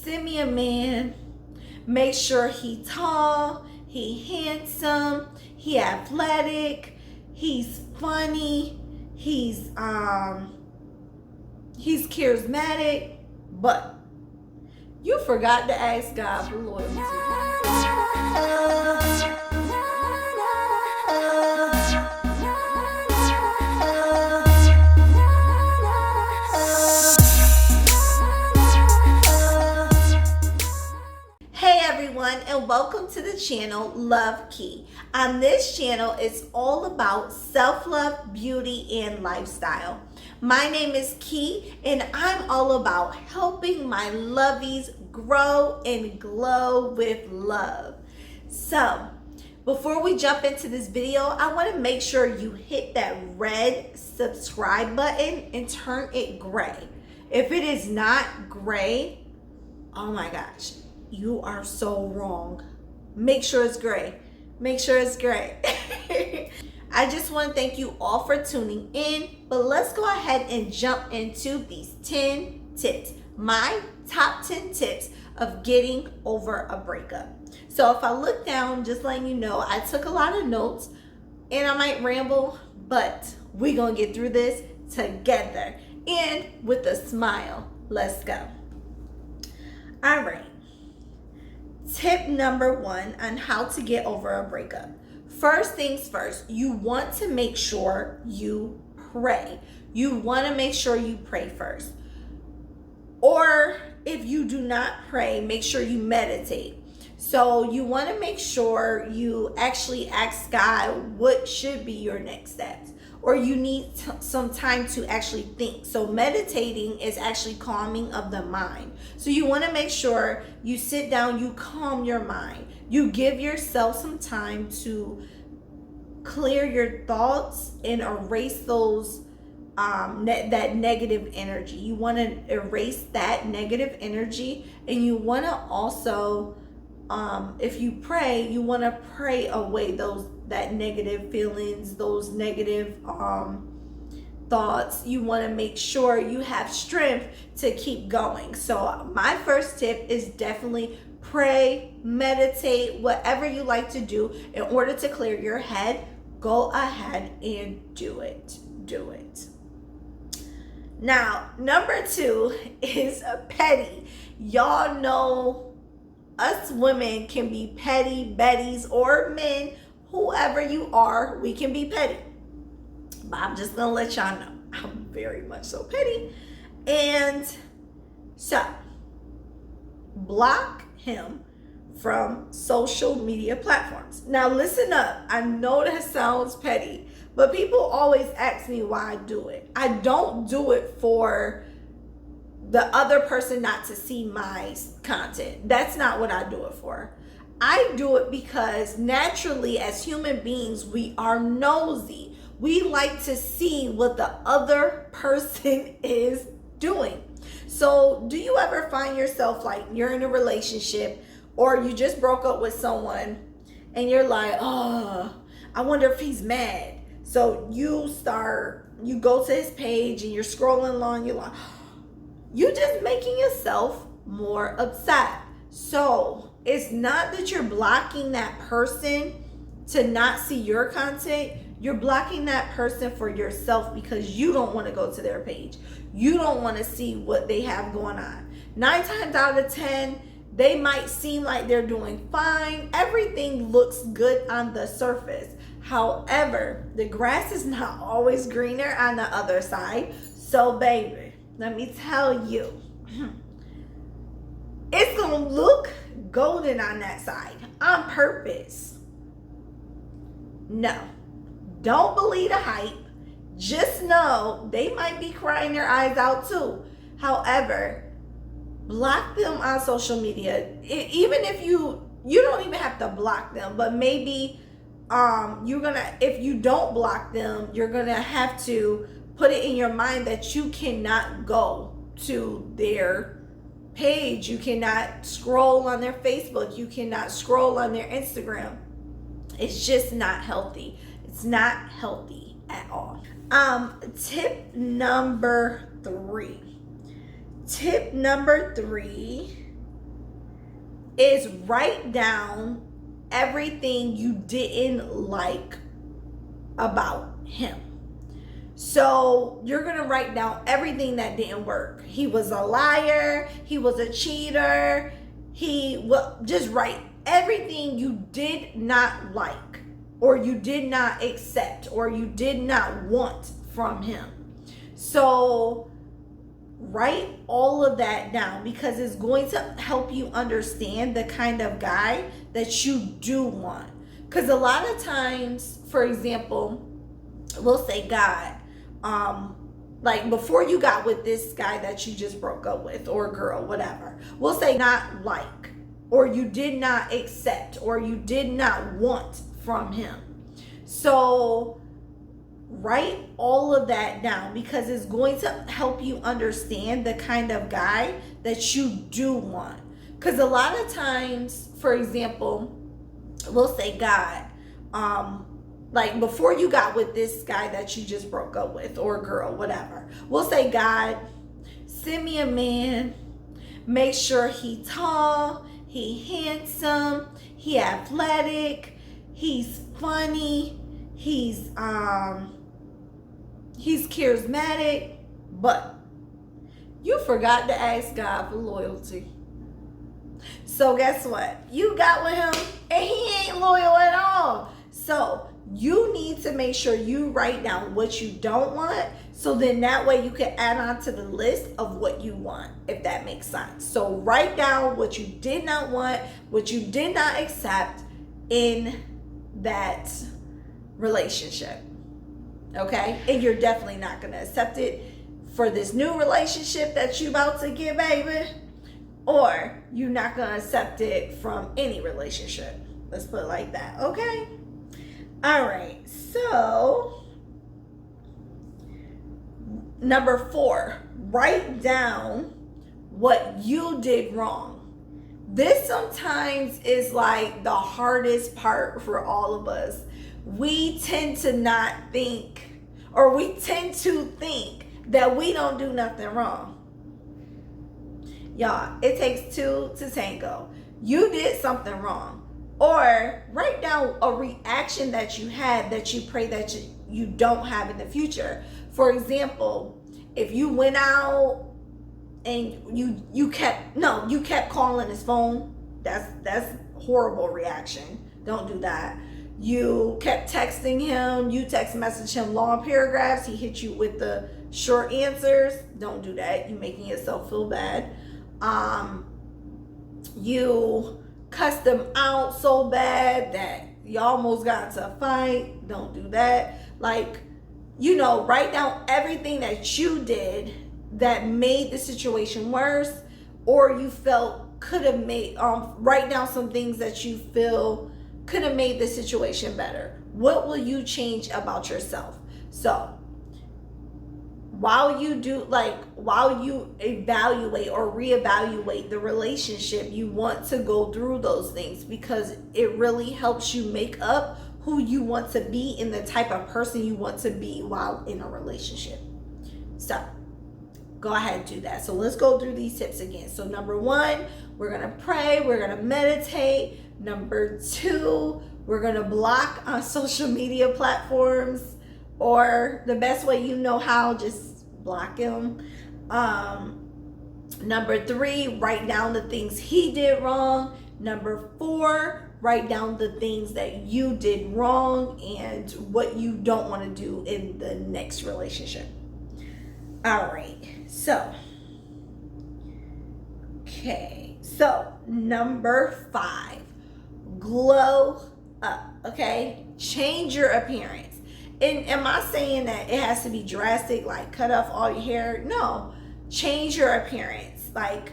send me a man. Make sure he tall, he handsome, he athletic, he's funny, he's charismatic, but you forgot to ask God for loyalty. And welcome to the channel Lakeya. On this channel, it's all about self-love, beauty, and lifestyle. My name is Key, and I'm all about helping my lovies grow and glow with love. So, before we jump into this video, I want to make sure you hit that red subscribe button and turn it gray. If it is not gray, oh my gosh, you are so wrong. Make sure it's gray. Make sure it's gray. I just want to thank you all for tuning in, but let's go ahead and jump into these 10 tips. My top 10 tips of getting over a breakup. So if I look down, just letting you know, I took a lot of notes and I might ramble, but we're going to get through this together and with a smile. Let's go. All right. Tip number 1 on how to get over a breakup. First things first, you want to make sure you pray. You want to make sure you pray first. Or if you do not pray, make sure you meditate. So you want to make sure you actually ask God what should be your next steps. Or you need some time to actually think. So meditating is actually calming of the mind. So you want to make sure you sit down, you calm your mind. You give yourself some time to clear your thoughts and erase those that negative energy. You want to erase that negative energy, and you want to also if you pray, you want to pray away that negative feelings, those negative thoughts. You want to make sure you have strength to keep going. So my first tip is definitely pray, meditate, whatever you like to do in order to clear your head. Go ahead and do it. Do it. Now, number 2 is petty. Y'all know us women can be petty, betties, or men, whoever you are, we can be petty. But I'm just gonna let y'all know I'm very much so petty. And so, block him from social media platforms. Now listen up, I know that sounds petty, but people always ask me why I do it. I don't do it for the other person not to see my content. That's not what I do it for. I do it because naturally as human beings, we are nosy. We like to see what the other person is doing. So do you ever find yourself like you're in a relationship or you just broke up with someone and you're like, oh, I wonder if he's mad. So you go to his page and you're scrolling along, you're like, you're just making yourself more upset. So it's not that you're blocking that person to not see your content. You're blocking that person for yourself because you don't want to go to their page. You don't want to see what they have going on. 9 times out of 10, they might seem like they're doing fine. Everything looks good on the surface. However, the grass is not always greener on the other side. So baby, let me tell you, it's gonna look golden on that side on purpose. No, don't believe the hype. Just know they might be crying their eyes out too. However, block them on social media. Even if you don't even have to block them, but maybe if you don't block them, you're gonna have to put it in your mind that you cannot go to their page. You cannot scroll on their Facebook. You cannot scroll on their Instagram. It's just not healthy. It's not healthy at all. Tip number 3. Tip number 3 is write down everything you didn't like about him. So you're going to write down everything that didn't work. He was a liar. He was a cheater. Just write everything you did not like, or you did not accept, or you did not want from him. So write all of that down, because it's going to help you understand the kind of guy that you do want. Because a lot of times, for example, we'll say God, like before you got with this guy that you just broke up with, or girl, whatever, we'll say not like, or you did not accept, or you did not want from him. So write all of that down, because it's going to help you understand the kind of guy that you do want. Because a lot of times, for example, we'll say God, like before you got with this guy that you just broke up with, or girl, whatever, we'll say, God, send me a man, make sure he tall, he handsome, he athletic, he's funny, he's charismatic. But you forgot to ask God for loyalty. So guess what? You got with him and he ain't loyal at all. So you need to make sure you write down what you don't want, so then that way you can add on to the list of what you want, if that makes sense. So write down what you did not want, what you did not accept in that relationship. Okay? And you're definitely not going to accept it for this new relationship that you about to get, baby. Or you're not going to accept it from any relationship. Let's put it like that. Okay? All right. So, number 4, write down what you did wrong. This sometimes is like the hardest part for all of us. We tend to not think, or we tend to think that we don't do nothing wrong. Y'all, it takes 2 to tango. You did something wrong. Or write down a reaction that you had that you pray that you don't have in the future. For example, if you went out and you kept calling his phone, that's horrible reaction. Don't do that. You kept texting him, you text message him long paragraphs, he hit you with the short answers. Don't do that. You're making yourself feel bad. You cussed them out so bad that you almost got into a fight. Don't do that. Like, write down everything that you did that made the situation worse, or you felt could have made, write down some things that you feel could have made the situation better. What will you change about yourself? So while you evaluate or reevaluate the relationship, you want to go through those things, because it really helps you make up who you want to be and the type of person you want to be while in a relationship. So go ahead and do that. So let's go through these tips again. So number 1, we're going to pray, we're going to meditate. Number 2, we're going to block on social media platforms, or the best way you know how, just block him. Number 3, write down the things he did wrong. Number 4, write down the things that you did wrong and what you don't want to do in the next relationship. All right. So, okay. So, number 5, glow up. Okay? Change your appearance. And am I saying that it has to be drastic, like cut off all your hair? No. Change your appearance. Like,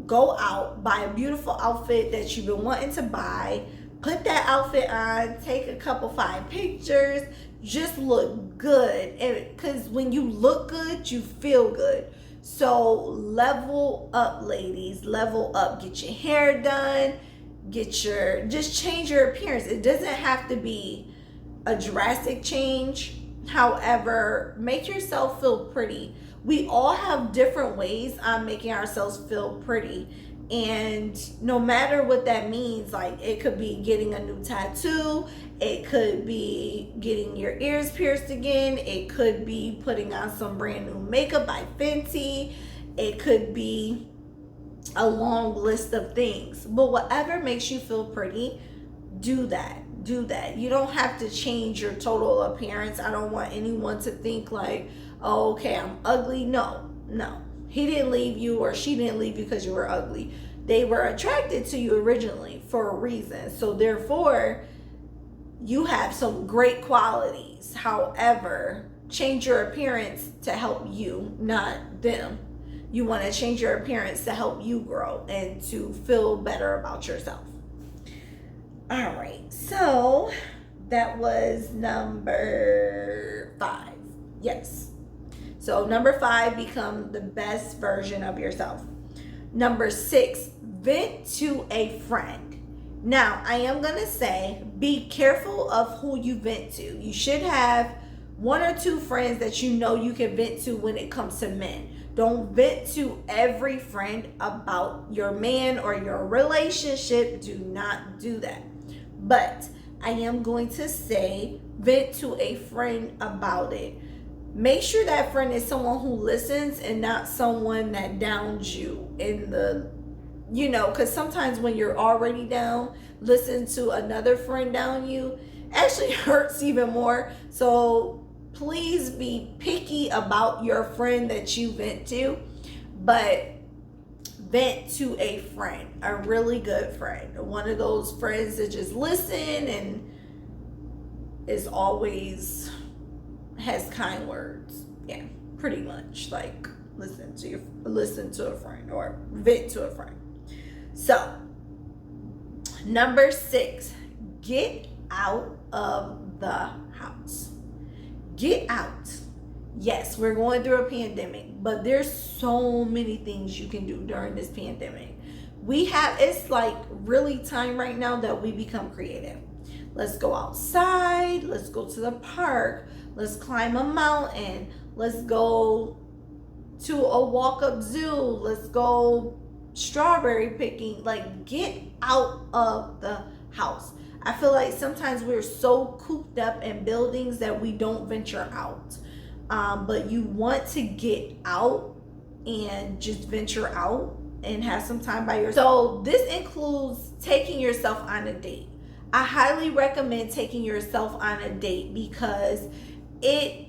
go out, buy a beautiful outfit that you've been wanting to buy, put that outfit on, take a couple 5 pictures, just look good. And because when you look good, you feel good. So level up, ladies, level up. Get your hair done, just change your appearance. It doesn't have to be a drastic change. However, make yourself feel pretty. We all have different ways on making ourselves feel pretty. And no matter what that means, like it could be getting a new tattoo, it could be getting your ears pierced again, it could be putting on some brand new makeup by Fenty, it could be a long list of things. But whatever makes you feel pretty, do that. Do that. You don't have to change your total appearance. I don't want anyone to think like, oh, okay, I'm ugly. No. He didn't leave you or she didn't leave you because you were ugly. They were attracted to you originally for a reason. So therefore, you have some great qualities. However, change your appearance to help you, not them. You want to change your appearance to help you grow and to feel better about yourself. All right, so that was number 5. Yes. So number 5, become the best version of yourself. Number 6, vent to a friend. Now, I am going to say, be careful of who you vent to. You should have 1 or 2 friends that you know you can vent to when it comes to men. Don't vent to every friend about your man or your relationship. Do not do that. But I am going to say, vent to a friend about it. Make sure that friend is someone who listens and not someone that downs you in the, because sometimes when you're already down, listen to another friend down you actually hurts even more. So please be picky about your friend that you vent to, but vent to a friend, a really good friend, one of those friends that just listen and is always has kind words. Yeah, pretty much like listen to a friend or vent to a friend. So number 6, get out of the house. Get out. Yes, we're going through a pandemic, but there's so many things you can do during this pandemic. It's like really time right now that we become creative. Let's go outside. Let's go to the park. Let's climb a mountain. Let's go to a walk-up zoo. Let's go strawberry picking. Like, get out of the house. I feel like sometimes we're so cooped up in buildings that we don't venture out. But you want to get out and just venture out and have some time by yourself. So this includes taking yourself on a date. I highly recommend taking yourself on a date because it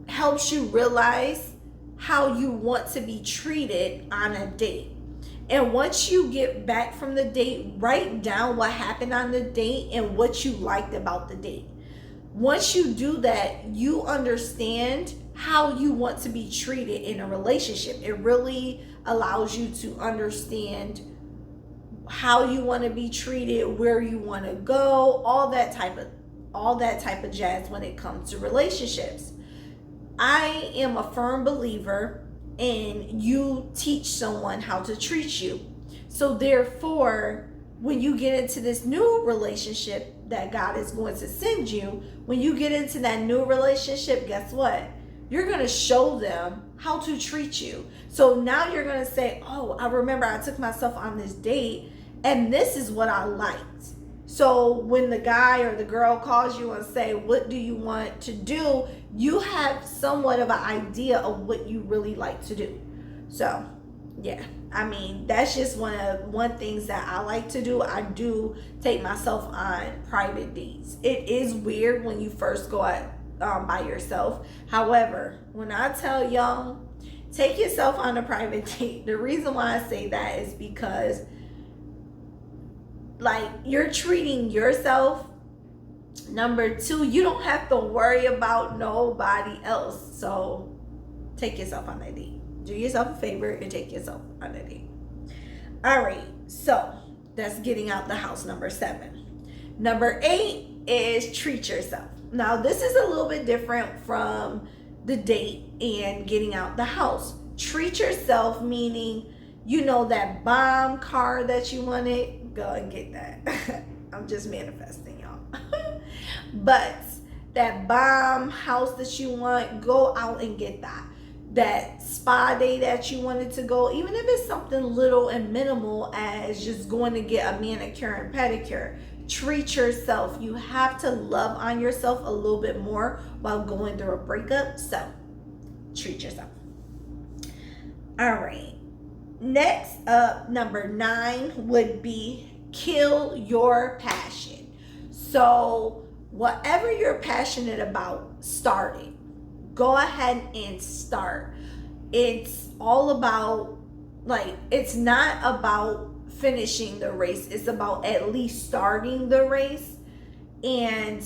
helps you realize how you want to be treated on a date. And once you get back from the date, write down what happened on the date and what you liked about the date. Once you do that, you understand how you want to be treated in a relationship. It really allows you to understand how you want to be treated, where you want to go, all that type of jazz when it comes to relationships. I am a firm believer in you teach someone how to treat you. So therefore, when you get into this new relationship that God is going to send you, when you get into that new relationship, guess what? You're going to show them how to treat you. So now you're going to say, oh, I remember I took myself on this date and this is what I liked. So when the guy or the girl calls you and say, what do you want to do? You have somewhat of an idea of what you really like to do. So yeah, I mean, that's just one things that I like to do. I do take myself on private dates. It is weird when you first go out by yourself. However, when I tell y'all, take yourself on a private date, the reason why I say that is because like you're treating yourself. Number 2, you don't have to worry about nobody else. So take yourself on a date. Do yourself a favor and take yourself on a date. All right, so that's getting out the house, number 7. Number 8 is treat yourself. Now, this is a little bit different from the date and getting out the house. Treat yourself, meaning, that bomb car that you wanted, go and get that. I'm just manifesting, y'all. But that bomb house that you want, go out and get that. that spa day that you wanted to go, even if it's something little and minimal as just going to get a manicure and pedicure. Treat yourself. You have to love on yourself a little bit more while going through a breakup. So treat yourself. All right. Next up, number 9 would be kill your passion. So whatever you're passionate about, start it. Go ahead and start. It's all about, like, it's not about finishing the race. It's about at least starting the race. And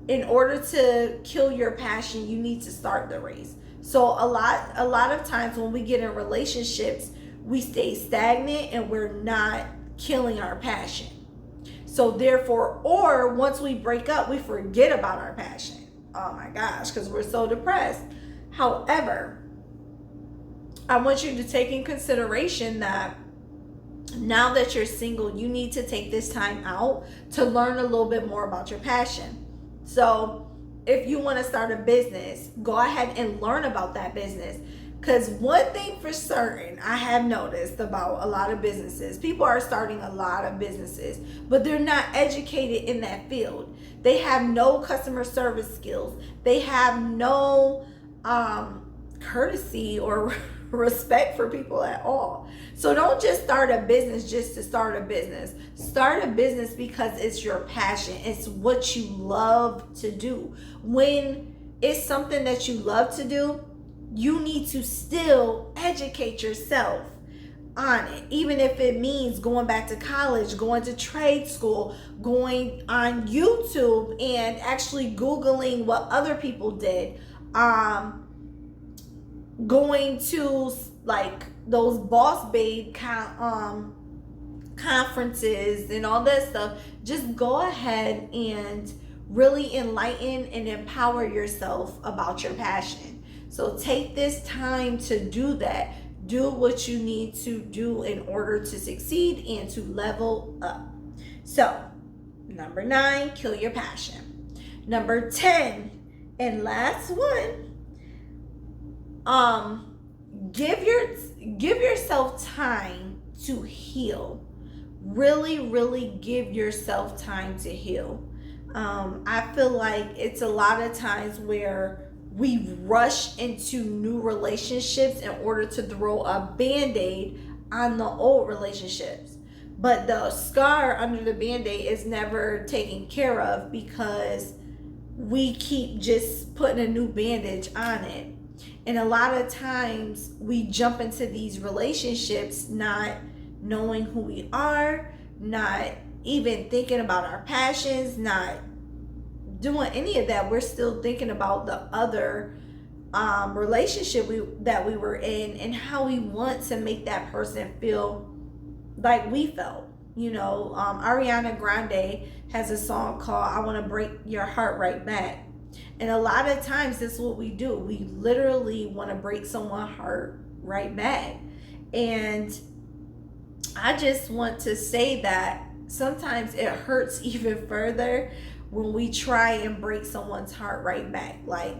in order to kill your passion, you need to start the race. So a lot of times when we get in relationships, we stay stagnant and we're not killing our passion. So therefore, or once we break up, we forget about our passion. Oh my gosh, because we're so depressed. However, I want you to take in consideration that now that you're single, you need to take this time out to learn a little bit more about your passion. So if you want to start a business, go ahead and learn about that business. Because one thing for certain I have noticed about a lot of businesses, people are starting a lot of businesses, but they're not educated in that field. They have no customer service skills. They have no courtesy or respect for people at all. So don't just start a business just to start a business. Start a business because it's your passion. It's what you love to do. When it's something that you love to do, you need to still educate yourself on it, even if it means going back to college, going to trade school, going on YouTube and actually Googling what other people did, going to like those boss babe conferences and all that stuff. Just go ahead and really enlighten and empower yourself about your passion. So take this time to do that. Do what you need to do in order to succeed and to level up. So, number 9, kill your passion. Number 10, and last one, give yourself time to heal. Really give yourself time to heal. I feel like it's a lot of times where we rush into new relationships in order to throw a band-aid on the old relationships. But the scar under the band-aid is never taken care of because we keep just putting a new bandage on it. And a lot of times we jump into these relationships not knowing who we are, not even thinking about our passions, not doing any of that. We're still thinking about the other relationship that we were in and how we want to make that person feel like we felt. You know, Ariana Grande has a song called I Want to Break Your Heart Right Back. And a lot of times that's what we do. We literally want to break someone's heart right back. And I just want to say that sometimes it hurts even further when we try and break someone's heart right back. Like,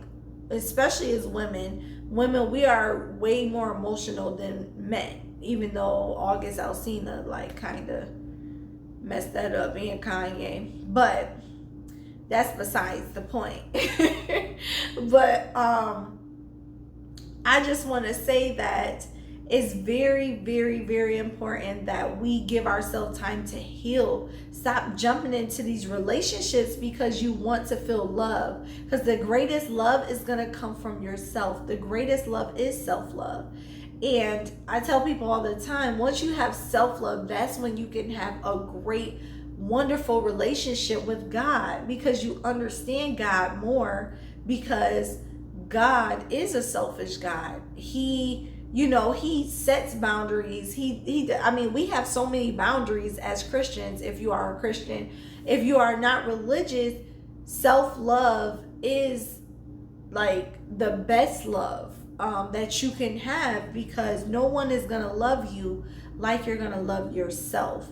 especially as women, we are way more emotional than men, even though August Alsina like kind of messed that up, and Kanye, but that's besides the point. But I just want to say that it's very important that we give ourselves time to heal. Stop jumping into these relationships because you want to feel love. Because the greatest love is going to come from yourself. The greatest love is self-love. And I tell people all the time, once you have self-love, that's when you can have a great, wonderful relationship with God, because you understand God more, because God is a selfish God. He sets boundaries. We have so many boundaries as Christians. If you are a Christian, if you are not religious, self-love is like the best love that you can have, because no one is going to love you like you're going to love yourself.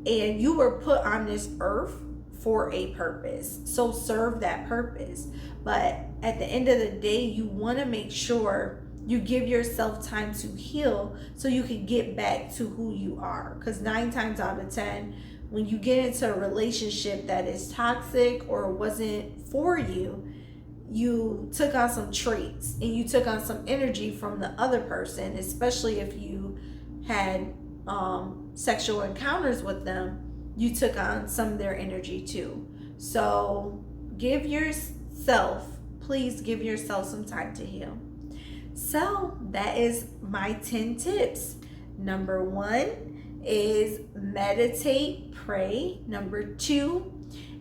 And you were put on this earth for a purpose. So serve that purpose. But at the end of the day, you want to make sure You give yourself time to heal so you can get back to who you are. Because 9 times out of 10, when you get into a relationship that is toxic or wasn't for you, you took on some traits and you took on some energy from the other person, especially if you had sexual encounters with them. You took on some of their energy too. So please give yourself some time to heal. So that is my 10 tips. Number 1 is meditate, pray. Number 2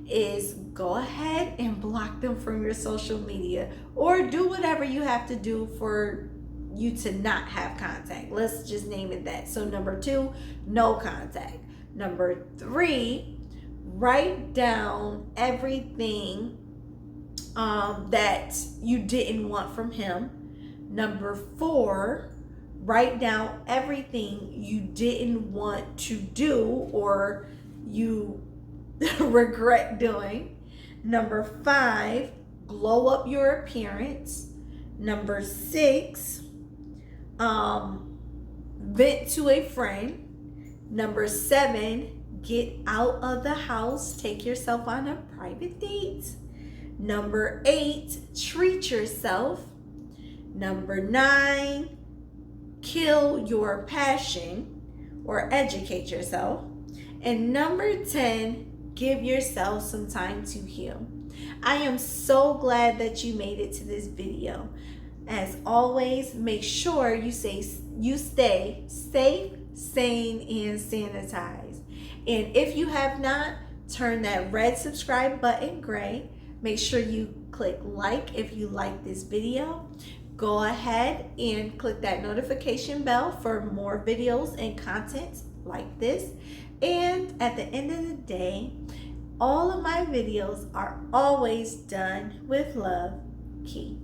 is go ahead and block them from your social media, or do whatever you have to do for you to not have contact. Let's just name it that. So number 2, no contact. Number 3, write down everything that you didn't want from him. Number 4, write down everything you didn't want to do or you regret doing. Number 5, glow up your appearance. Number 6, vent to a friend. Number 7, get out of the house. Take yourself on a private date. Number 8, treat yourself. Number 9, kill your passion or educate yourself. And number 10, give yourself some time to heal. I am so glad that you made it to this video. As always, make sure you stay safe, sane, and sanitized. And if you have not, turn that red subscribe button gray. Make sure you click like if you like this video. Go ahead and click that notification bell for more videos and content like this. And at the end of the day, all of my videos are always done with love, Key.